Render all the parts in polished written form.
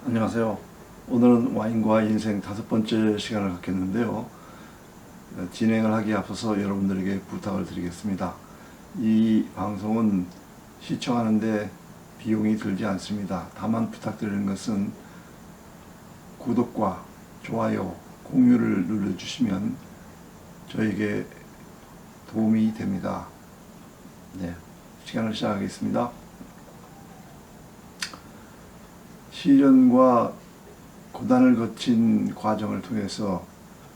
안녕하세요. 오늘은 와인과 인생 5번째 시간을 갖겠는데요. 진행을 하기에 앞서서 여러분들에게 부탁을 드리겠습니다. 이 방송은 시청하는데 비용이 들지 않습니다. 다만 부탁드리는 것은 구독과 좋아요, 공유를 눌러주시면 저에게 도움이 됩니다. 네, 시간을 시작하겠습니다. 시련과 고단을 거친 과정을 통해서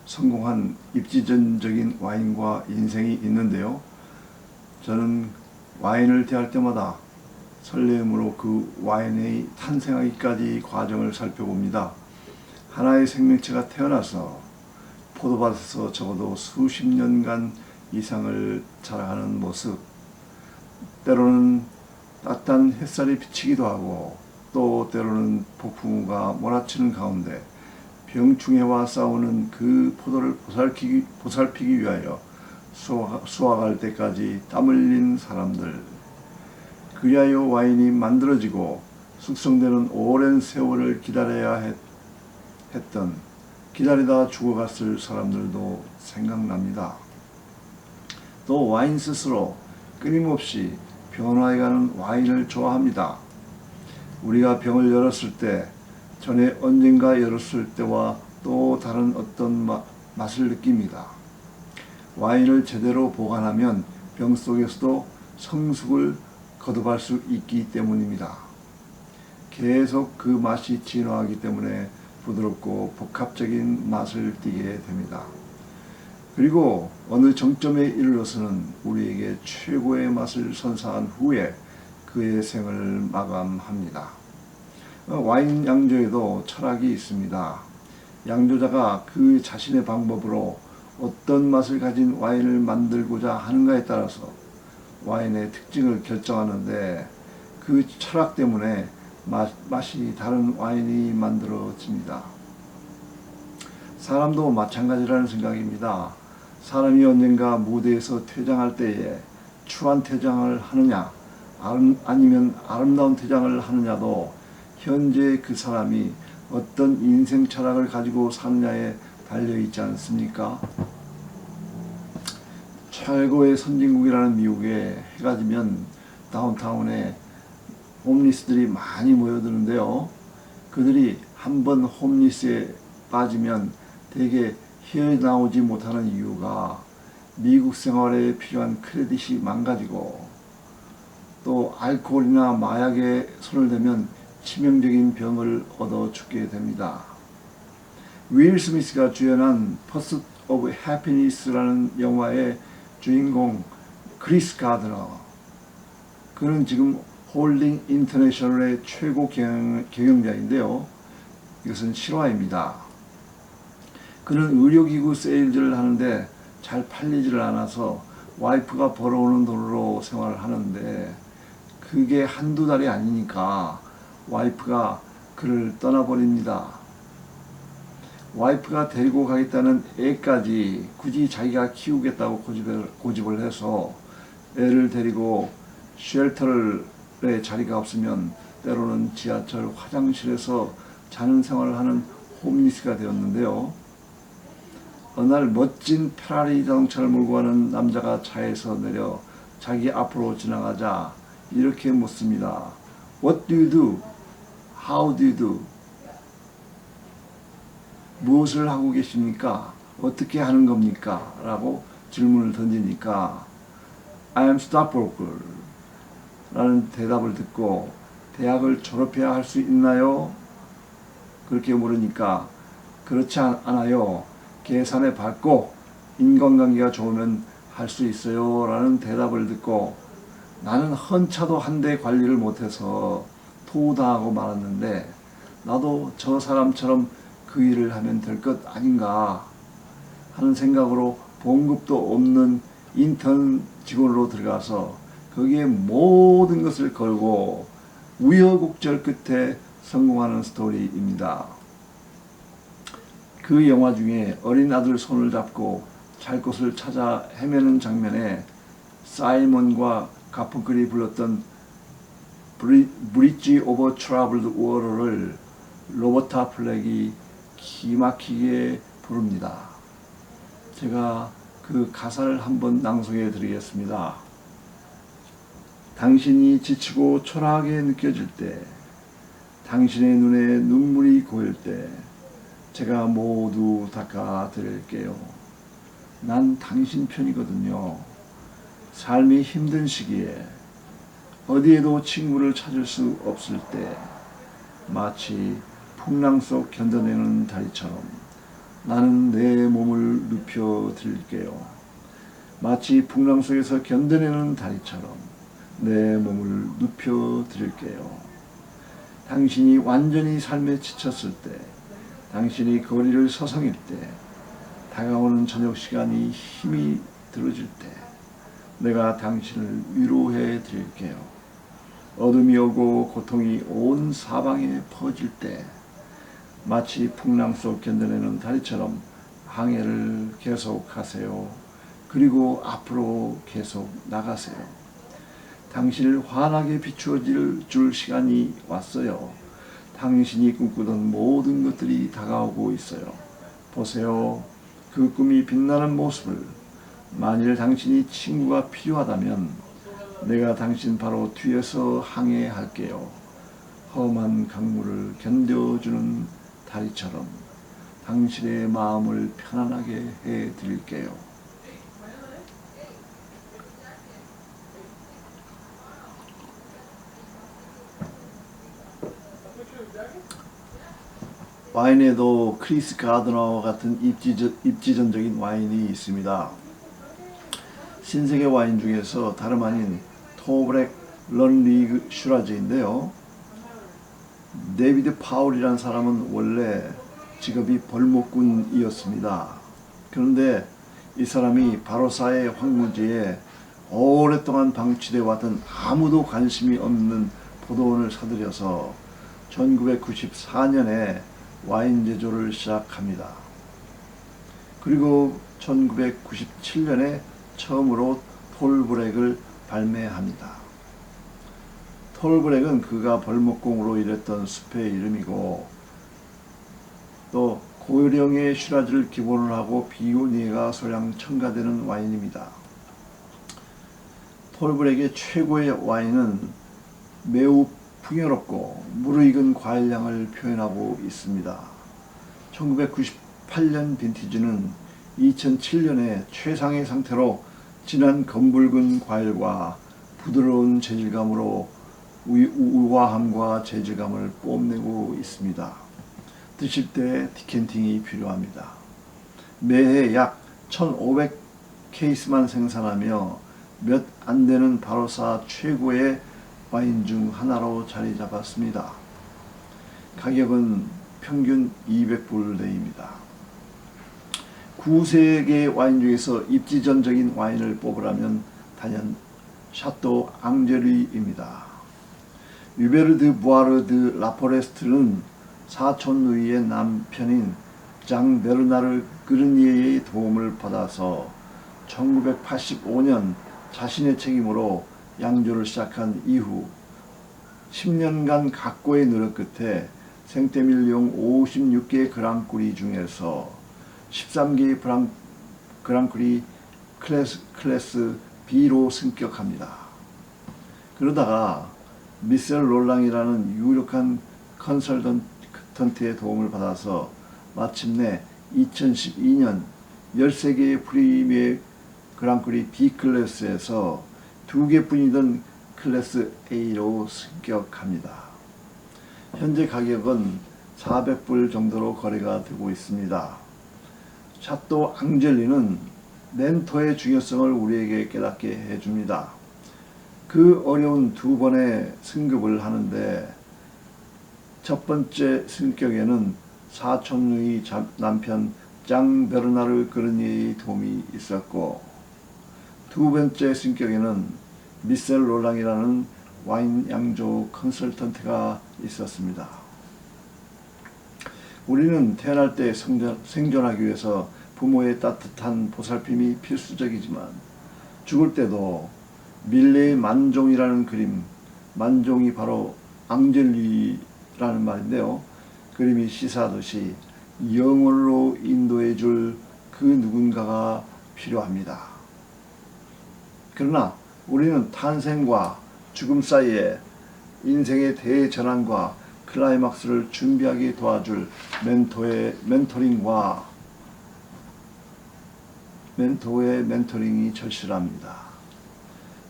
성공한 입지전적인 와인과 인생이 있는데요. 저는 와인을 대할 때마다 설렘으로 그 와인의 탄생하기까지 과정을 살펴봅니다. 하나의 생명체가 태어나서 포도밭에서 적어도 수십 년간 이상을 자라가는 모습, 때로는 따뜻한 햇살이 비치기도 하고 또 때로는 폭풍우가 몰아치는 가운데 병충해와 싸우는 그 포도를 보살피기 위하여 수확할 때까지 땀 흘린 사람들, 그리하여 와인이 만들어지고 숙성되는 오랜 세월을 기다려야 했던, 기다리다 죽어갔을 사람들도 생각납니다. 또 와인 스스로 끊임없이 변화해가는 와인을 좋아합니다. 우리가 병을 열었을 때, 전에 언젠가 열었을 때와 또 다른 어떤 맛을 느낍니다. 와인을 제대로 보관하면 병 속에서도 성숙을 거듭할 수 있기 때문입니다. 계속 그 맛이 진화하기 때문에 부드럽고 복합적인 맛을 띠게 됩니다. 그리고 어느 정점에 이르러서는 우리에게 최고의 맛을 선사한 후에 그의 생을 마감합니다. 와인 양조에도 철학이 있습니다. 양조자가 그 자신의 방법으로 어떤 맛을 가진 와인을 만들고자 하는가에 따라서 와인의 특징을 결정하는데, 그 철학 때문에 맛이 다른 와인이 만들어집니다. 사람도 마찬가지라는 생각입니다. 사람이 언젠가 무대에서 퇴장할 때에 추한 퇴장을 하느냐 아니면 아름다운 퇴장을 하느냐도 현재 그 사람이 어떤 인생 철학을 가지고 사느냐에 달려있지 않습니까? 최고의 선진국이라는 미국에 해가 지면 다운타운에 홈리스들이 많이 모여드는데요. 그들이 한번 홈리스에 빠지면 대개 헤어나오지 못하는 이유가 미국 생활에 필요한 크레딧이 망가지고 또 알코올이나 마약에 손을 대면 치명적인 병을 얻어 죽게 됩니다. 윌 스미스가 주연한 Pursuit of Happiness라는 영화의 주인공 크리스 가드너, 그는 지금 홀딩 인터내셔널의 최고 경영자인데요. 이것은 실화입니다. 그는 의료기구 세일즈를 하는데 잘 팔리지를 않아서 와이프가 벌어오는 돈으로 생활을 하는데, 그게 한두 달이 아니니까 와이프가 그를 떠나버립니다. 와이프가 데리고 가겠다는 애까지 굳이 자기가 키우겠다고 고집을 해서 애를 데리고 쉘터에 자리가 없으면 때로는 지하철 화장실에서 자는 생활을 하는 홈리스가 되었는데요. 어느 날 멋진 페라리 자동차를 몰고 가는 남자가 차에서 내려 자기 앞으로 지나가자 이렇게 묻습니다. What do you do? How do you do? 무엇을 하고 계십니까? 어떻게 하는 겁니까? 라고 질문을 던지니까 I am stockbroker 라는 대답을 듣고, 대학을 졸업해야 할 수 있나요? 그렇게 물으니까 그렇지 않아요. 계산에 받고 인간관계가 좋으면 할 수 있어요 라는 대답을 듣고, 나는 헌차도 한 대 관리를 못해서 토당하고 말았는데 나도 저 사람처럼 그 일을 하면 될 것 아닌가 하는 생각으로 봉급도 없는 인턴 직원으로 들어가서 거기에 모든 것을 걸고 우여곡절 끝에 성공하는 스토리입니다. 그 영화 중에 어린 아들 손을 잡고 잘 곳을 찾아 헤매는 장면에 사이먼과 가펑클이 불렀던 브릿지 오버 트러블드 워터를 로버타 플렉이 기막히게 부릅니다. 제가 그 가사를 한번 낭송해 드리겠습니다. 당신이 지치고 초라하게 느껴질 때, 당신의 눈에 눈물이 고일 때 제가 모두 닦아 드릴게요. 난 당신 편이거든요. 삶이 힘든 시기에 어디에도 친구를 찾을 수 없을 때 마치 풍랑 속 견뎌내는 다리처럼 나는 내 몸을 눕혀 드릴게요. 마치 풍랑 속에서 견뎌내는 다리처럼 내 몸을 눕혀 드릴게요. 당신이 완전히 삶에 지쳤을 때, 당신이 거리를 서성일 때, 다가오는 저녁 시간이 힘이 들어질 때 내가 당신을 위로해 드릴게요. 어둠이 오고 고통이 온 사방에 퍼질 때 마치 풍랑 속 견뎌내는 다리처럼 항해를 계속하세요. 그리고 앞으로 계속 나가세요. 당신을 환하게 비추어 줄 시간이 왔어요. 당신이 꿈꾸던 모든 것들이 다가오고 있어요. 보세요. 그 꿈이 빛나는 모습을. 만일 당신이 친구가 필요하다면 내가 당신 바로 뒤에서 항해할게요. 험한 강물을 견뎌주는 다리처럼 당신의 마음을 편안하게 해드릴게요. 와인에도 크리스 가드너와 같은 입지전적인 와인이 있습니다. 신세계 와인 중에서 다름 아닌 토브렉 런리그 슈라즈인데요. 데이비드 파울이라는 사람은 원래 직업이 벌목꾼이었습니다. 그런데 이 사람이 바로사의 황무지에 오랫동안 방치되어 왔던 아무도 관심이 없는 포도원을 사들여서 1994년에 와인 제조를 시작합니다. 그리고 1997년에 처음으로 톨브렉을 발매합니다. 톨브렉은 그가 벌목공으로 일했던 숲의 이름이고 또 고령의 슈라즈를 기본으로 하고 비오니에가 소량 첨가되는 와인입니다. 톨브렉의 최고의 와인은 매우 풍요롭고 무르익은 과일향을 표현하고 있습니다. 1998년 빈티지는 2007년에 최상의 상태로 진한 검붉은 과일과 부드러운 재질감으로 우아함과 재질감을 뽐내고 있습니다. 드실 때 디캔팅이 필요합니다. 매해 약 1,500케이스만 생산하며 몇 안 되는 바로사 최고의 와인 중 하나로 자리 잡았습니다. 가격은 평균 200불대입니다. 9세계 와인 중에서 입지전적인 와인을 뽑으라면 단연 샤또 앙젤리입니다. 유베르 드 부아르 드 라포레스트는 사촌 누이의 남편인 장 베르나르 그르니에의 도움을 받아서 1985년 자신의 책임으로 양조를 시작한 이후 10년간 각고의 노력 끝에 생떼밀리옹 56개의 그랑크리 중에서 13개의 그랑크리 클래스 B로 승격합니다. 그러다가 미셀 롤랑이라는 유력한 컨설턴트의 도움을 받아서 마침내 2012년 13개의 프리미어 그랑크리 B 클래스에서 2개뿐이던 클래스 A로 승격합니다. 현재 가격은 400불 정도로 거래가 되고 있습니다. 샤또 앙젤리는 멘토의 중요성을 우리에게 깨닫게 해줍니다. 그 어려운 두 번의 승급을 하는데 첫 번째 승격에는 사촌누이 남편 장 베르나르 그르니의 도움이 있었고 두 번째 승격에는 미셀 롤랑이라는 와인 양조 컨설턴트가 있었습니다. 우리는 태어날 때 생존하기 위해서 부모의 따뜻한 보살핌이 필수적이지만 죽을 때도 밀레의 만종이라는 그림, 만종이 바로 앙젤리라는 말인데요. 그림이 시사하듯이 영혼으로 인도해 줄 그 누군가가 필요합니다. 그러나 우리는 탄생과 죽음 사이에 인생의 대전환과 클라이막스를 준비하게 도와줄 멘토의 멘토링이 절실합니다.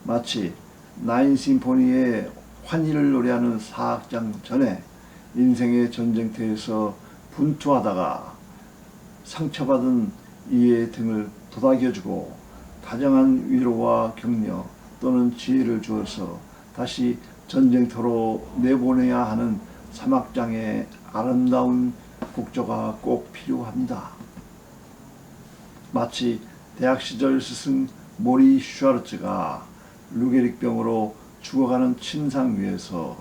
마치 나인 심포니의 환희를 노래하는 사악장 전에 인생의 전쟁터에서 분투하다가 상처받은 이의 등을 도닥여주고 다정한 위로와 격려 또는 지혜를 주어서 다시 전쟁터로 내보내야 하는 사막장의 아름다운 국조가 꼭 필요합니다. 마치 대학 시절 스승 모리 슈와르츠가 루게릭병으로 죽어가는 침상 위에서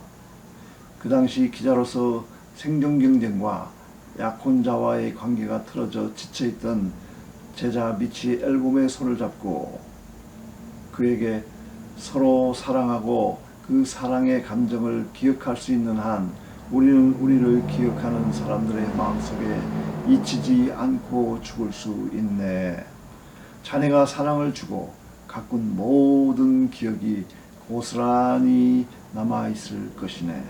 그 당시 기자로서 생존 경쟁과 약혼자와의 관계가 틀어져 지쳐있던 제자 미치 앨범의 손을 잡고 그에게 서로 사랑하고 그 사랑의 감정을 기억할 수 있는 한 우리는 우리를 기억하는 사람들의 마음속에 잊히지 않고 죽을 수 있네. 자네가 사랑을 주고 가꾼 모든 기억이 고스란히 남아있을 것이네.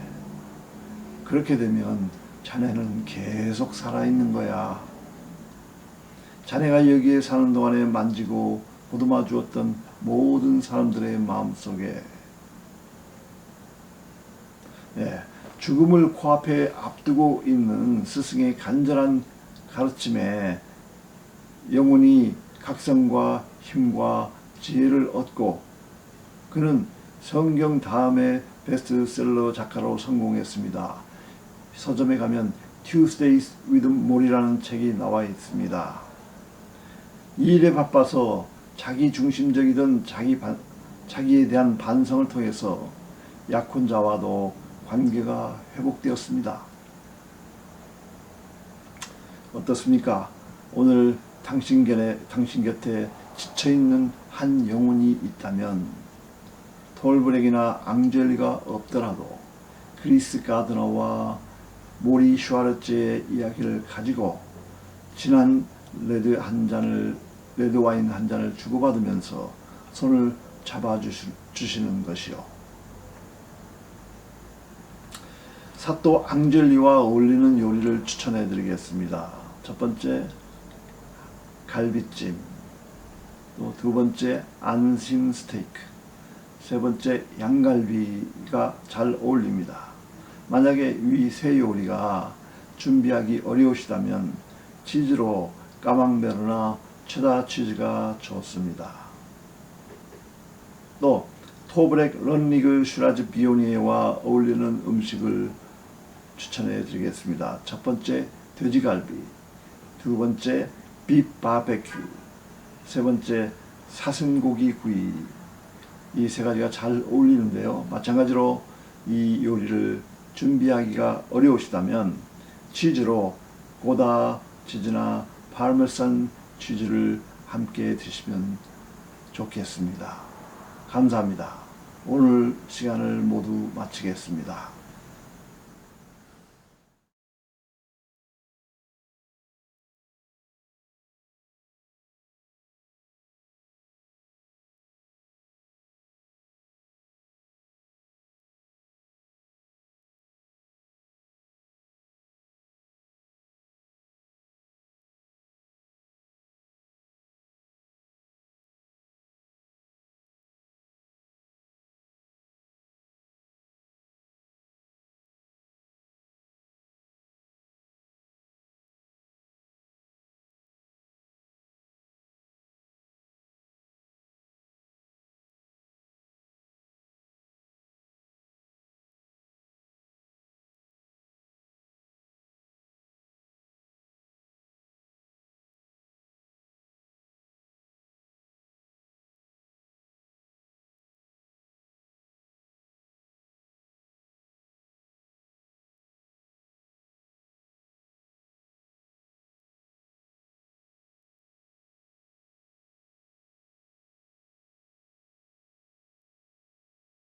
그렇게 되면 자네는 계속 살아있는 거야. 자네가 여기에 사는 동안에 만지고 보듬어 주었던 모든 사람들의 마음속에 죽음을 코앞에 앞두고 있는 스승의 간절한 가르침에 영혼이 각성과 힘과 지혜를 얻고 그는 성경 다음에 베스트셀러 작가로 성공했습니다. 서점에 가면 Tuesdays with Mori라는 책이 나와 있습니다. 이 일에 바빠서 자기 중심적이던 자기에 대한 반성을 통해서 약혼자와도 관계가 회복되었습니다. 어떻습니까? 오늘 당신 곁에 지쳐있는 한 영혼이 있다면 톨브렉이나 앙젤리가 없더라도 크리스 가드너와 모리 슈와르츠의 이야기를 가지고 진한 레드 와인 한 잔을 주고받으면서 손을 잡아주시는 것이요. 사또 앙젤리와 어울리는 요리를 추천해 드리겠습니다. 첫 번째 갈비찜, 또 두 번째 안심 스테이크, 세 번째 양갈비가 잘 어울립니다. 만약에 이 세 요리가 준비하기 어려우시다면 치즈로 까망베르나 체다 치즈가 좋습니다. 또 토브렉 런리그 슈라즈 비오니에와 어울리는 음식을 추천해 드리겠습니다. 첫 번째 돼지갈비, 두 번째 빅 바베큐, 세 번째 사슴고기 구이. 이 세 가지가 잘 어울리는데요. 마찬가지로 이 요리를 준비하기가 어려우시다면 치즈로 고다 치즈나 파르메산 치즈를 함께 드시면 좋겠습니다. 감사합니다. 오늘 시간을 모두 마치겠습니다.